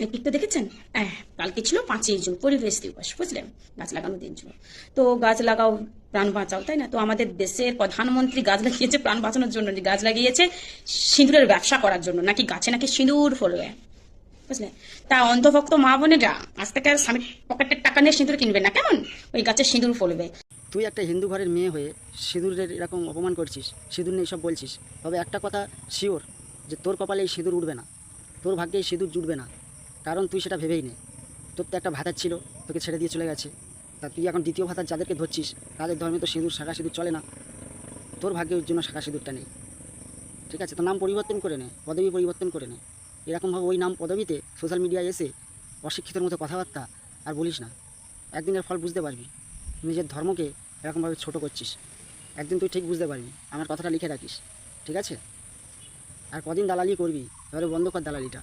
এই পিকটা দেখেছেন? হ্যাঁ, কালকে ছিল 5ই জুন, পরিবেশ দিবস, বুঝলেন? গাছ লাগানোর দিন ছিল। তো গাছ লাগাও, প্রাণ বাঁচাও, তাই না? তো আমাদের দেশের প্রধানমন্ত্রী গাছ লাগিয়েছে প্রাণ বাঁচানোর জন্য, যে গাছ লাগিয়েছে সিঁদুরের ব্যবসা করার জন্য, নাকি গাছে নাকি সিঁদুর ফলবে, বুঝলে? তা অন্ধভক্ত মা বোনেরা আজ থেকে আর স্বামীর পকেটের টাকা নিয়ে সিঁদুর কিনবে না, কেমন? ওই গাছে সিঁদুর ফলবে। তুই একটা হিন্দু ঘরের মেয়ে হয়ে সিঁদুরের এরকম অপমান করছিস, সিঁদুর নেই সব বলছিস। তবে একটা কথা শিওর, যে তোর কপালে এই সিঁদুর উঠবে না, তোর ভাগ্যে এই সিঁদুর জুটবে না। কারণ তুই সেটা ভেবেই নে। তোর তো একটা ভাতার ছিল, তোকে ছেড়ে দিয়ে চলে গেছে। তা তুই এখন দ্বিতীয় ভাতার যাদেরকে ধরছিস, তাদের ধর্মে তো সিঁদুর শাঁখা সিঁদুর চলে না। তোর ভাগ্যের জন্য শাঁখা সিঁদুরটা নেই। ঠিক আছে, তো নাম পরিবর্তন করে নে, পদবি পরিবর্তন করে নে। এরকমভাবে ওই নাম পদবিতে সোশ্যাল মিডিয়ায় এসে অশিক্ষিতের মতো কথাবার্তা আর বলিস না। একদিনের ফল বুঝতে পারবি, নিজের ধর্মকে এরকমভাবে ছোট করছিস। একদিন তুই ঠিক বুঝতে পারবি, আমার কথাটা লিখে রাখিস। ঠিক আছে? আর কদিন দালালি করবি, এবারে বন্ধ কর দালালিটা।